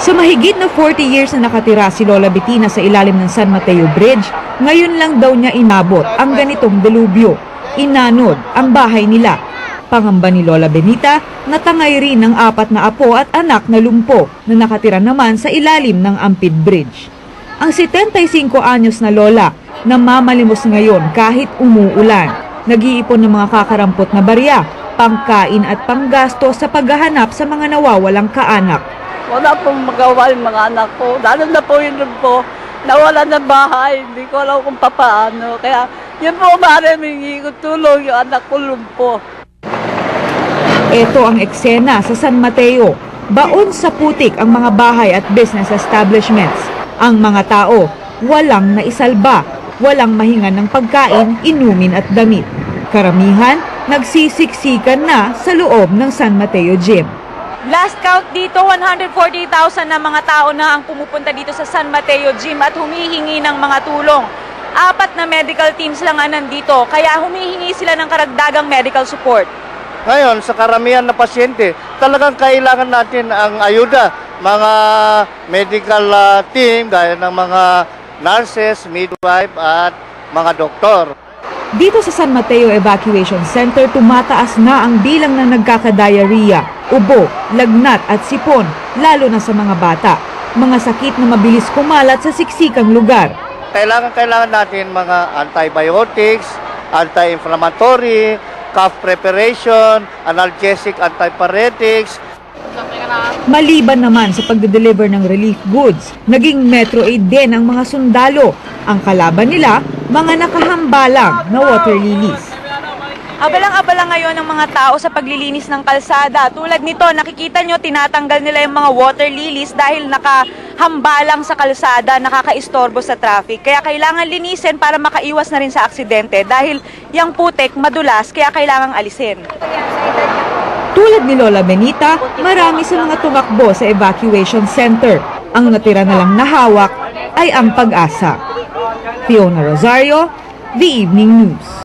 Sa mahigit na 40 years na nakatira si Lola Bettina sa ilalim ng San Mateo Bridge, ngayon lang daw niya inabot ang ganitong delubyo. Inanod ang bahay nila. Pangamba ni Lola Benita, natangay rin ng 4 na apo at anak na lumpo na nakatira naman sa ilalim ng Ampid Bridge. Ang 75 anyos na lola, namamalimos ngayon kahit umuulan. Nag-iipon ng mga kakarampot na barya, pangkain at panggasto sa paghahanap sa mga nawawalang kaanak. Wala pong magawa yung mga anak ko. Lalo na po yun po, nawala ng bahay. Hindi ko alam kung paano. Kaya yun po, maraming ko tulong yung anak ko lumpo. Ito ang eksena sa San Mateo. Baon sa putik ang mga bahay at business establishments. Ang mga tao, walang naisalba. Walang mahingan ng pagkain, inumin at damit. Karamihan, nagsisiksikan na sa loob ng San Mateo Gym. Last count dito, 140,000 na mga tao na ang pumupunta dito sa San Mateo Gym at humihingi ng mga tulong. 4 na medical teams lang ang nandito, kaya humihingi sila ng karagdagang medical support. Ngayon, sa karamihan na pasyente, talagang kailangan natin ang ayuda. Mga medical team, gaya ng mga nurses, midwife at mga doktor. Dito sa San Mateo Evacuation Center, tumataas na ang bilang ng nagkaka-diarrhea, ubo, lagnat at sipon, lalo na sa mga bata. Mga sakit na mabilis kumalat sa siksikang lugar. Kailangan natin mga antibiotics, anti-inflammatory, cough preparation, analgesic, antipyretics. Maliban naman sa pagde-deliver ng relief goods, naging Metro Aid din ang mga sundalo. Ang kalaban nila, mga nakahambalang na water lilies. Abalang-abala ngayon ng mga tao sa paglilinis ng kalsada. Tulad nito, nakikita nyo, tinatanggal nila yung mga water lilies dahil nakahambalang sa kalsada, nakakaistorbo sa traffic. Kaya kailangan linisin para makaiwas na rin sa aksidente dahil yung putik madulas, kaya kailangang alisin. Tulad ni Lola Benita, marami sa mga tumakbo sa evacuation center. Ang natira na lang nahawak ay ang pag-asa. Fiona Rosario, The Evening News.